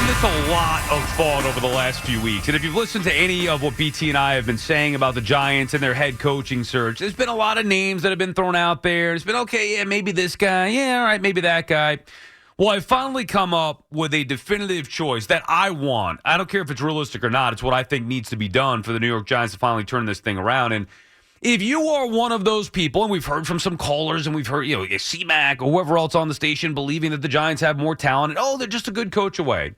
given this a lot of thought over the last few weeks. And if you've listened to any of what BT and I have been saying about the Giants and their head coaching search, there's been a lot of names that have been thrown out there. It's been, okay, yeah, maybe this guy. Yeah, all right, maybe that guy. Well, I've finally come up with a definitive choice that I want. I don't care if it's realistic or not. It's what I think needs to be done for the New York Giants to finally turn this thing around. And if you are one of those people, and we've heard from some callers, and we've heard, C-Mac or whoever else on the station believing that the Giants have more talent, and, they're just a good coach away.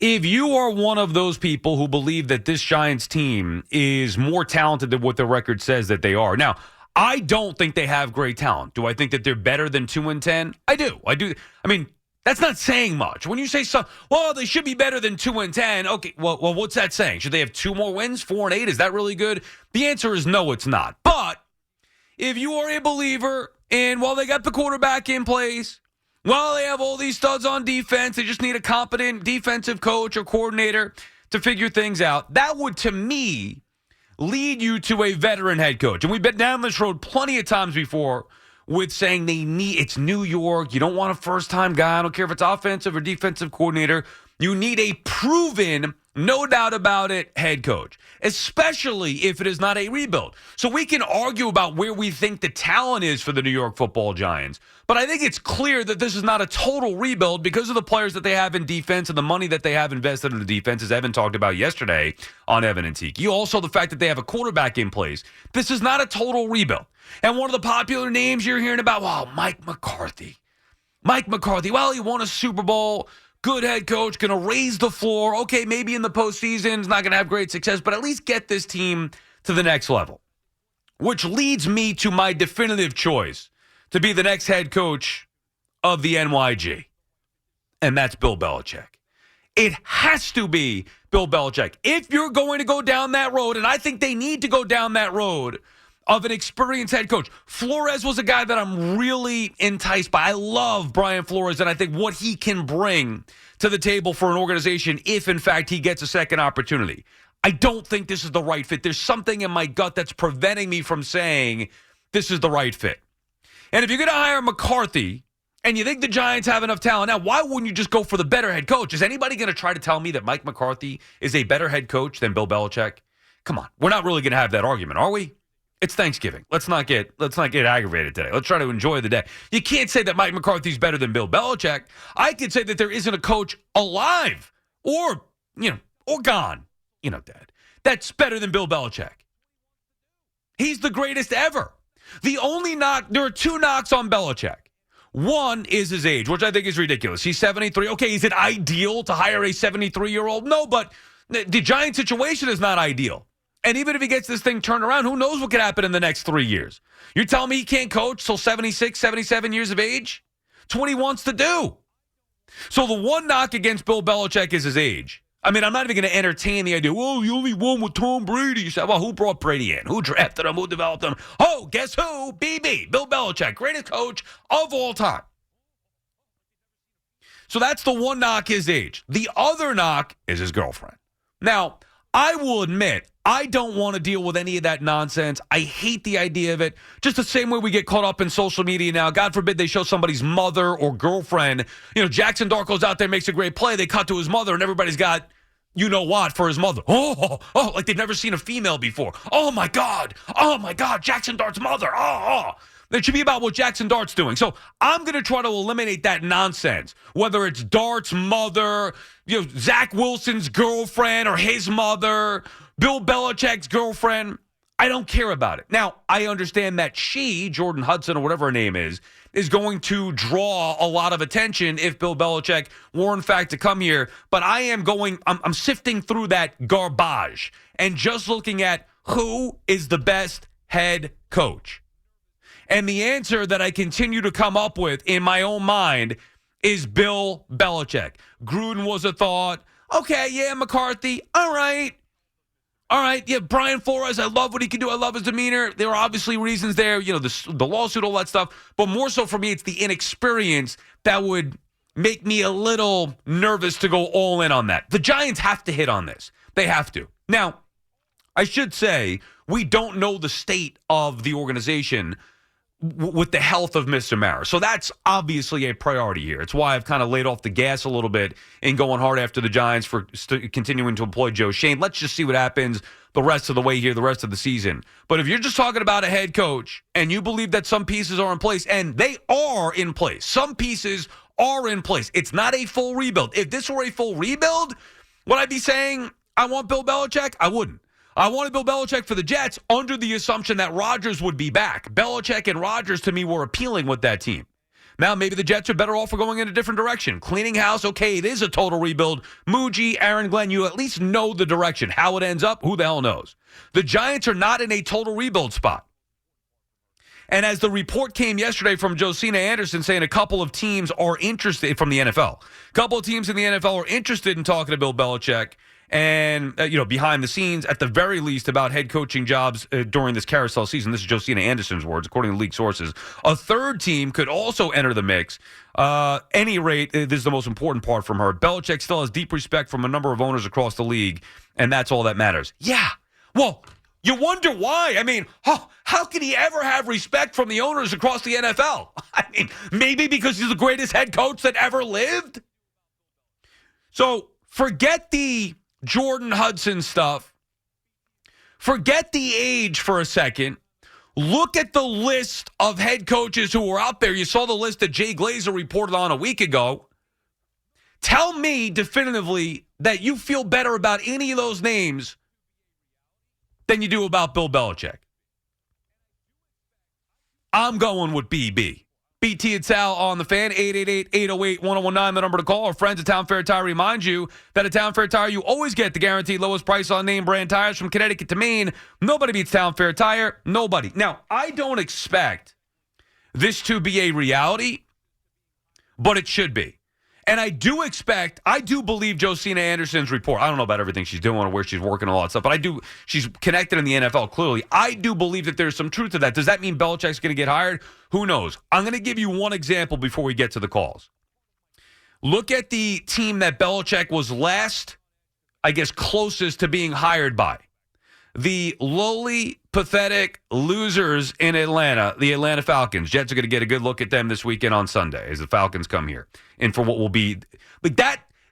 If you are one of those people who believe that this Giants team is more talented than what the record says that they are. Now, I don't think they have great talent. Do I think that they're better than 2-10? I do. I mean, that's not saying much. When you say, they should be better than 2-10. Okay, well, what's that saying? Should they have 2 more wins, 4-8? Is that really good? The answer is no, it's not. But if you are a believer in, they got the quarterback in place, they have all these studs on defense, they just need a competent defensive coach or coordinator to figure things out, that would, to me, lead you to a veteran head coach. And we've been down this road plenty of times before with saying it's New York. You don't want a first-time guy. I don't care if it's offensive or defensive coordinator. You need a proven, no doubt about it, head coach, especially if it is not a rebuild. So we can argue about where we think the talent is for the New York Football Giants, but I think it's clear that this is not a total rebuild because of the players that they have in defense and the money that they have invested in the defense, as Evan talked about yesterday on Evan and Tiki. Also, the fact that they have a quarterback in place. This is not a total rebuild. And one of the popular names you're hearing about, Mike McCarthy. Mike McCarthy, he won a Super Bowl. Good head coach, going to raise the floor. Okay, maybe in the postseason, is not going to have great success, but at least get this team to the next level. Which leads me to my definitive choice to be the next head coach of the NYG. And that's Bill Belichick. It has to be Bill Belichick. If you're going to go down that road, and I think they need to go down that road of an experienced head coach. Flores was a guy that I'm really enticed by. I love Brian Flores, and I think what he can bring to the table for an organization if, in fact, he gets a second opportunity. I don't think this is the right fit. There's something in my gut that's preventing me from saying this is the right fit. And if you're going to hire McCarthy and you think the Giants have enough talent, now, why wouldn't you just go for the better head coach? Is anybody going to try to tell me that Mike McCarthy is a better head coach than Bill Belichick? Come on. We're not really going to have that argument, are we? It's Thanksgiving. Let's not get aggravated today. Let's try to enjoy the day. You can't say that Mike McCarthy's better than Bill Belichick. I could say that there isn't a coach alive or gone, Dad, that's better than Bill Belichick. He's the greatest ever. The only there are 2 knocks on Belichick. One is his age, which I think is ridiculous. He's 73. Okay, is it ideal to hire a 73-year-old? No, but the Giant situation is not ideal. And even if he gets this thing turned around, who knows what could happen in the next 3 years? You're telling me he can't coach till 76, 77 years of age? It's what he wants to do. So the one knock against Bill Belichick is his age. I mean, I'm not even going to entertain the idea, he only won with Tom Brady. You say, who brought Brady in? Who drafted him? Who developed him? Oh, guess who? BB, Bill Belichick, greatest coach of all time. So that's the one knock, his age. The other knock is his girlfriend. Now, I will admit, I don't want to deal with any of that nonsense. I hate the idea of it. Just the same way we get caught up in social media now. God forbid they show somebody's mother or girlfriend. Jackson Dart goes out there, makes a great play. They cut to his mother, and everybody's got you-know-what for his mother. Oh, like they've never seen a female before. Oh, my God, Jackson Dart's mother. It should be about what Jackson Dart's doing. So I'm going to try to eliminate that nonsense, whether it's Dart's mother, Zach Wilson's girlfriend or his mother, Bill Belichick's girlfriend. I don't care about it. Now, I understand that she, Jordon Hudson or whatever her name is going to draw a lot of attention if Bill Belichick were, in fact, to come here. But I'm sifting through that garbage and just looking at who is the best head coach. And the answer that I continue to come up with in my own mind is Bill Belichick. Gruden was a thought. Okay, yeah, McCarthy. All right, yeah, Brian Flores, I love what he can do. I love his demeanor. There are obviously reasons there, the lawsuit, all that stuff. But more so for me, it's the inexperience that would make me a little nervous to go all in on that. The Giants have to hit on this. They have to. Now, I should say, we don't know the state of the organization with the health of Mr. Mara. So that's obviously a priority here. It's why I've kind of laid off the gas a little bit in going hard after the Giants for continuing to employ Joe Shane. Let's just see what happens the rest of the way here, the rest of the season. But if you're just talking about a head coach and you believe that some pieces are in place, and they are in place, some pieces are in place. It's not a full rebuild. If this were a full rebuild, would I be saying I want Bill Belichick? I wouldn't. I wanted Bill Belichick for the Jets under the assumption that Rodgers would be back. Belichick and Rodgers, to me, were appealing with that team. Now, maybe the Jets are better off for going in a different direction. Cleaning house, okay, it is a total rebuild. Muji, Aaron Glenn, you at least know the direction. How it ends up, who the hell knows? The Giants are not in a total rebuild spot. And as the report came yesterday from Josina Anderson saying a couple of teams are interested, from the NFL, a couple of teams in the NFL are interested in talking to Bill Belichick and, behind the scenes, at the very least, about head coaching jobs during this carousel season. This is Josina Anderson's words, according to league sources. A third team could also enter the mix. Any rate, this is the most important part from her. Belichick still has deep respect from a number of owners across the league, and that's all that matters. Yeah, well, you wonder why. I mean, how can he ever have respect from the owners across the NFL? I mean, maybe because he's the greatest head coach that ever lived? So forget the Jordon Hudson stuff. Forget the age for a second. Look at the list of head coaches who were out there. You saw the list that Jay Glazer reported on a week ago. Tell me definitively that you feel better about any of those names than you do about Bill Belichick. I'm going with BB. BT and Sal on the Fan, 888-808-1019, the number to call. Our friends at Town Fair Tire remind you that at Town Fair Tire, you always get the guaranteed lowest price on name brand tires from Connecticut to Maine. Nobody beats Town Fair Tire. Nobody. Now, I don't expect this to be a reality, but it should be. And I do believe Josina Anderson's report. I don't know about everything she's doing or where she's working and all that stuff, but she's connected in the NFL, clearly. I do believe that there's some truth to that. Does that mean Belichick's going to get hired? Who knows? I'm going to give you one example before we get to the calls. Look at the team that Belichick was last, I guess, closest to being hired by. The lowly, pathetic losers in Atlanta, the Atlanta Falcons. Jets are going to get a good look at them this weekend on Sunday as the Falcons come here. And for what will be like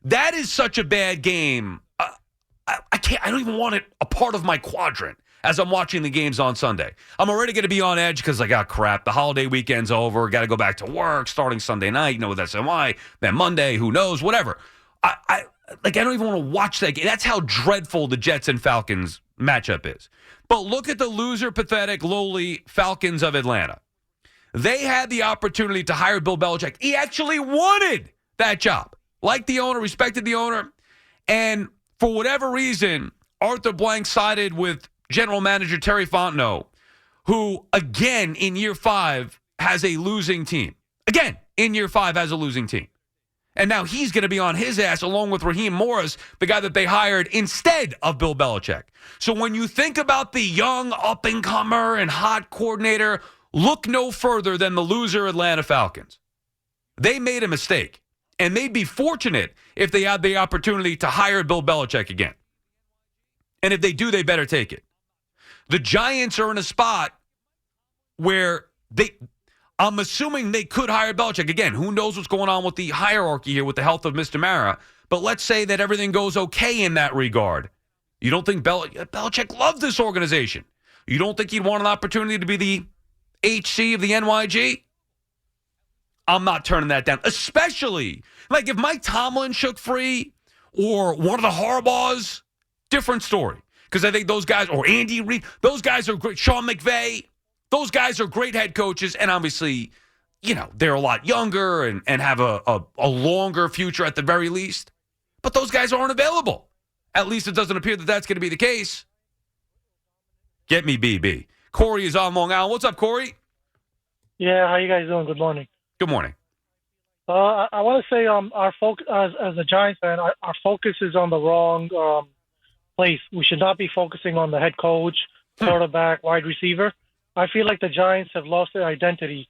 that is such a bad game. I don't even want it a part of my quadrant as I'm watching the games on Sunday. I'm already going to be on edge because crap. The holiday weekend's over. Got to go back to work starting Sunday night. With SNY. Then Monday, who knows? Whatever. I don't even want to watch that game. That's how dreadful the Jets and Falcons matchup is. But look at the loser, pathetic, lowly Falcons of Atlanta. They had the opportunity to hire Bill Belichick. He actually wanted that job. Liked the owner, respected the owner. And for whatever reason, Arthur Blank sided with general manager Terry Fontenot, who, again, in year 5, has a losing team. Again, in year 5, has a losing team. And now he's going to be on his ass along with Raheem Morris, the guy that they hired instead of Bill Belichick. So when you think about the young up-and-comer and hot coordinator, look no further than the loser Atlanta Falcons. They made a mistake, and they'd be fortunate if they had the opportunity to hire Bill Belichick again. And if they do, they better take it. The Giants are in a spot where I'm assuming they could hire Belichick. Again, who knows what's going on with the hierarchy here with the health of Mr. Mara. But let's say that everything goes okay in that regard. You don't think Belichick loved this organization? You don't think he'd want an opportunity to be the HC of the NYG? I'm not turning that down. Especially, if Mike Tomlin shook free or one of the Harbaughs, different story. Because I think those guys, or Andy Reid, those guys are great. Sean McVay, those guys are great head coaches, and obviously, they're a lot younger and have a longer future at the very least. But those guys aren't available. At least it doesn't appear that that's going to be the case. Get me BB. Corey is on Long Island. What's up, Corey? Yeah, how you guys doing? Good morning. Good morning. I want to say our focus, as a Giants fan, our focus is on the wrong place. We should not be focusing on the head coach, quarterback, wide receiver. I feel like the Giants have lost their identity.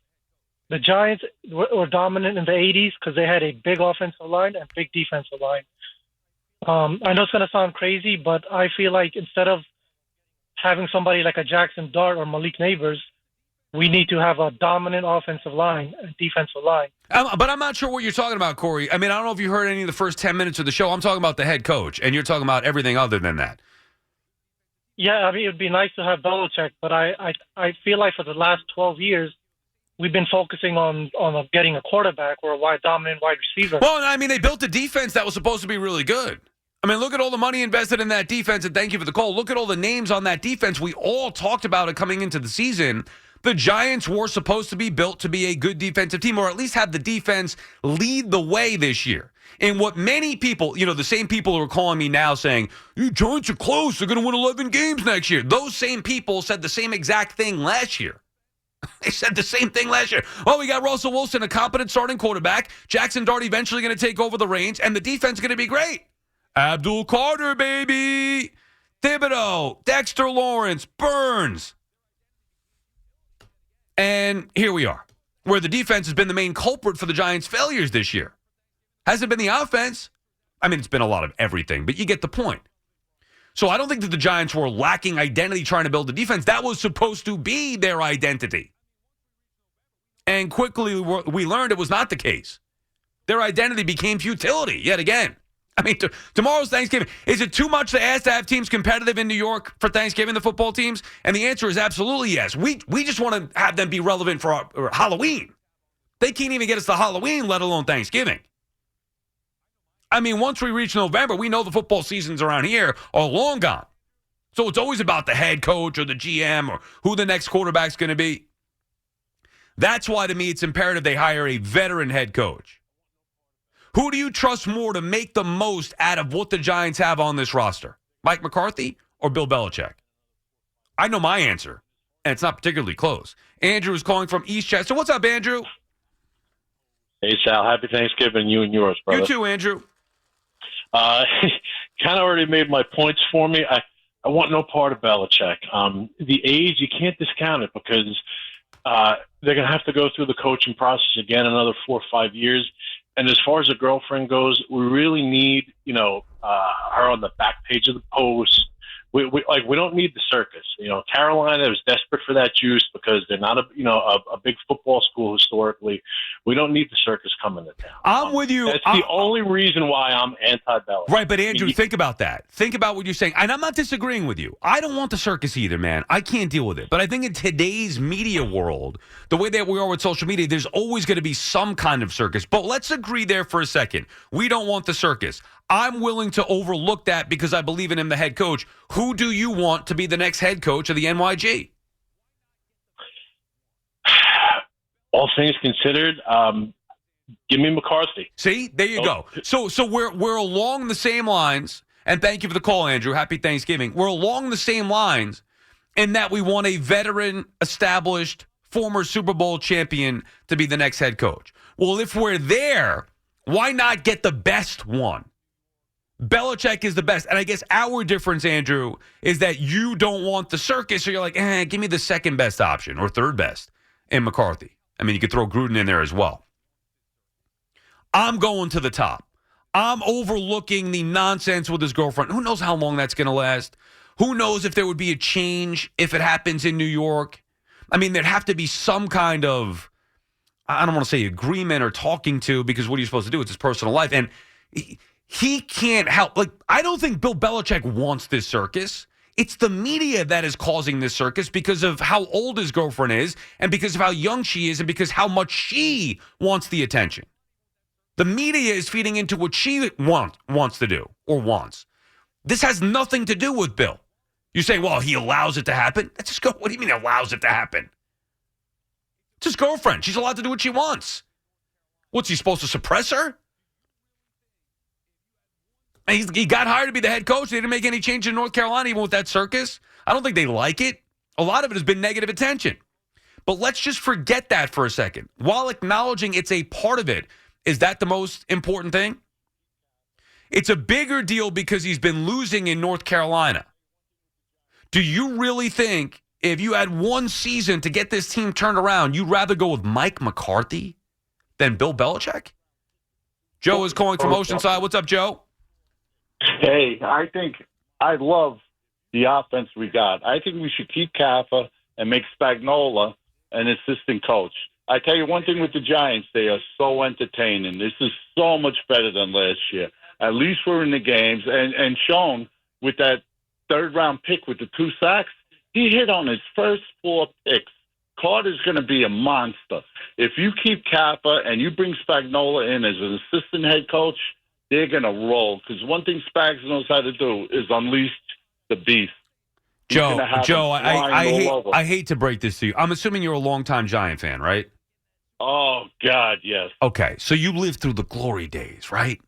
The Giants were dominant in the 80s because they had a big offensive line and big defensive line. I know it's going to sound crazy, but I feel like instead of having somebody like a Jackson Dart or Malik Neighbors, we need to have a dominant offensive line and defensive line. But I'm not sure what you're talking about, Corey. I mean, I don't know if you heard any of the first 10 minutes of the show. I'm talking about the head coach, and you're talking about everything other than that. Yeah, I mean, it would be nice to have Belichick, but I feel like for the last 12 years, we've been focusing on getting a quarterback or a dominant wide receiver. Well, I mean, they built a defense that was supposed to be really good. I mean, look at all the money invested in that defense, and thank you for the call. Look at all the names on that defense. We all talked about it coming into the season. The Giants were supposed to be built to be a good defensive team, or at least have the defense lead the way this year. And what many people, the same people who are calling me now saying, you Giants are close, they're going to win 11 games next year. Those same people said the same exact thing last year. They said the same thing last year. Oh, we got Russell Wilson, a competent starting quarterback. Jackson Dart eventually going to take over the reins, and the defense is going to be great. Abdul Carter, baby. Thibodeau, Dexter Lawrence, Burns. And here we are, where the defense has been the main culprit for the Giants' failures this year. Hasn't been the offense. I mean, it's been a lot of everything, but you get the point. So I don't think that the Giants were lacking identity trying to build a defense. That was supposed to be their identity. And quickly we learned it was not the case. Their identity became futility yet again. I mean, tomorrow's Thanksgiving. Is it too much to ask to have teams competitive in New York for Thanksgiving, the football teams? And the answer is absolutely yes. We just want to have them be relevant for Halloween. They can't even get us to Halloween, let alone Thanksgiving. I mean, once we reach November, we know the football seasons around here are long gone. So it's always about the head coach or the GM or who the next quarterback's going to be. That's why, to me, it's imperative they hire a veteran head coach. Who do you trust more to make the most out of what the Giants have on this roster? Mike McCarthy or Bill Belichick? I know my answer, and it's not particularly close. Andrew is calling from Eastchester. What's up, Andrew? Hey, Sal. Happy Thanksgiving, you and yours, brother. You too, Andrew. Kind of already made my points for me. I want no part of Belichick. The age, you can't discount it because they're going to have to go through the coaching process again another 4 or 5 years. And as far as a girlfriend goes, we really need, her on the back page of the Post. We don't need the circus. Carolina was desperate for that juice because they're not a big football school historically. We don't need the circus coming to town. I'm with you. That's the only reason why I'm anti-Belichick. Right, but Andrew, think about that. Think about what you're saying. And I'm not disagreeing with you. I don't want the circus either, man. I can't deal with it. But I think in today's media world, the way that we are with social media, there's always going to be some kind of circus. But let's agree there for a second. We don't want the circus. I'm willing to overlook that because I believe in him, the head coach. Who do you want to be the next head coach of the NYG? All things considered, give me McCarthy. See, there you go. So we're along the same lines, and thank you for the call, Andrew. Happy Thanksgiving. We're along the same lines in that we want a veteran, established, former Super Bowl champion to be the next head coach. Well, if we're there, why not get the best one? Belichick is the best. And I guess our difference, Andrew, is that you don't want the circus, so you're like, give me the second best option or third best in McCarthy. I mean, you could throw Gruden in there as well. I'm going to the top. I'm overlooking the nonsense with his girlfriend. Who knows how long that's going to last? Who knows if there would be a change if it happens in New York? I mean, there'd have to be some kind of, I don't want to say agreement or talking to, because what are you supposed to do? It's his personal life. And he can't help. I don't think Bill Belichick wants this circus. It's the media that is causing this circus because of how old his girlfriend is and because of how young she is and because how much she wants the attention. The media is feeding into what she wants to do or wants. This has nothing to do with Bill. You say, well, he allows it to happen. Let's just go. What do you mean allows it to happen? It's his girlfriend. She's allowed to do what she wants. What's he supposed to suppress her? He got hired to be the head coach. They didn't make any change in North Carolina, even with that circus. I don't think they like it. A lot of it has been negative attention. But let's just forget that for a second. While acknowledging it's a part of it, is that the most important thing? It's a bigger deal because he's been losing in North Carolina. Do you really think if you had one season to get this team turned around, you'd rather go with Mike McCarthy than Bill Belichick? Joe is calling from Oceanside. What's up, Joe? Hey, I love the offense we got. I think we should keep Kaffa and make Spagnuolo an assistant coach. I tell you one thing with the Giants, they are so entertaining. This is so much better than last year. At least we're in the games. And Sean, with that third-round pick with the 2 sacks, he hit on his first 4 picks. Carter's going to be a monster. If you keep Kappa and you bring Spagnuolo in as an assistant head coach, they're going to roll. Because one thing Spags knows how to do is unleash the beast. Joe, I hate to break this to you. I'm assuming you're a longtime Giant fan, right? Oh, God, yes. Okay, so you lived through the glory days, right?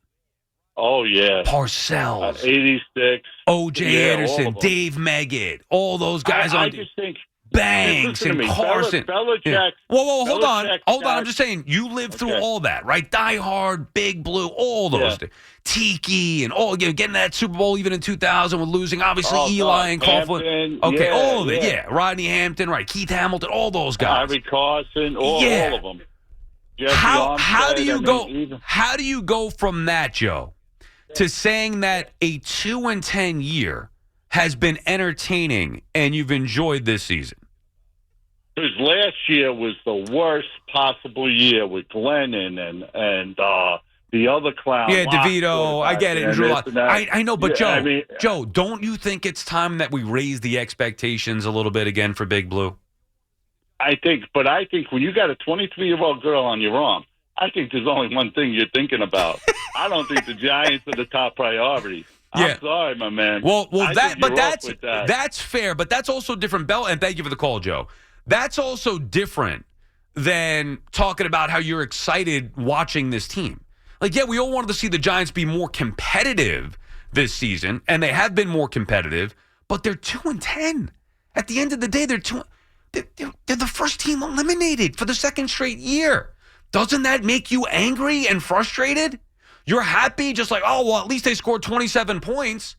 Oh, yeah. Parcells. 86. O.J. Anderson, Dave Meggett, all those guys I just think Banks and Carson. Belichick. Yeah. Whoa, hold on. Hold on. I'm just saying, you lived through all that, right? Die Hard, Big Blue, all those things. Tiki and all, getting that Super Bowl even in 2000 with losing, obviously, Eli and Coughlin. Okay, all of it, Rodney Hampton, right? Keith Hamilton, all those guys. Harry Carson, all of them. How do you go from that, Joe, to saying that a 2-10 year has been entertaining and you've enjoyed this season? Because last year was the worst possible year with Glennon and the other clown. Yeah, DeVito. I get it. I know, but yeah, Joe, don't you think it's time that we raise the expectations a little bit again for Big Blue? I think when you got a 23-year-old girl on your arm, I think there's only one thing you're thinking about. I don't think the Giants are the top priority. I'm sorry, my man. Well, that's fair, but that's also different. Bell, and thank you for the call, Joe. That's also different than talking about how you're excited watching this team. Like, we all wanted to see the Giants be more competitive this season, and they have been more competitive, but they're 2-10. At the end of the day, they're the first team eliminated for the second straight year. Doesn't that make you angry and frustrated? You're happy, just like, at least they scored 27 points.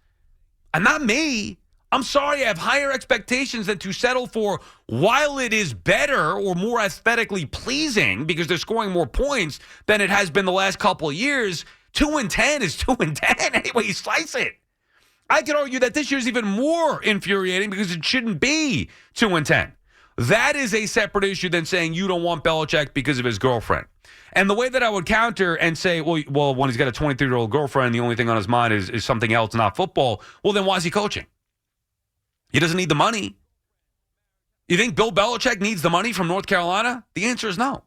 And not me. I'm sorry, I have higher expectations than to settle for, while it is better or more aesthetically pleasing because they're scoring more points than it has been the last couple of years. 2-10 is 2-10 any way you slice it. I could argue that this year's even more infuriating because it shouldn't be 2-10. That is a separate issue than saying you don't want Belichick because of his girlfriend. And the way that I would counter and say, well, when he's got a 23-year-old girlfriend, the only thing on his mind is something else, not football, well, then why is he coaching? He doesn't need the money. You think Bill Belichick needs the money from North Carolina? The answer is no.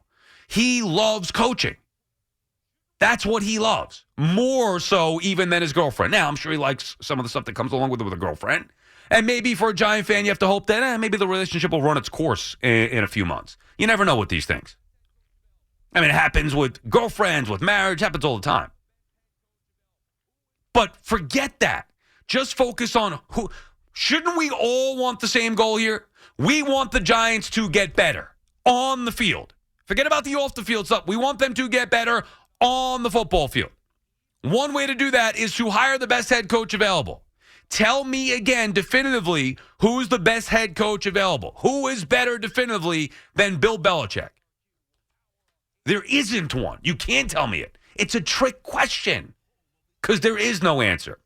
He loves coaching. That's what he loves. More so even than his girlfriend. Now, I'm sure he likes some of the stuff that comes along with a girlfriend. And maybe for a Giant fan, you have to hope that maybe the relationship will run its course in a few months. You never know with these things. I mean, it happens with girlfriends, with marriage, happens all the time. But forget that. Just focus on who. Shouldn't we all want the same goal here? We want the Giants to get better on the field. Forget about the off the field stuff. We want them to get better on the football field. One way to do that is to hire the best head coach available. Tell me again definitively who's the best head coach available. Who is better definitively than Bill Belichick? There isn't one. You can't tell me it. It's a trick question because there is no answer.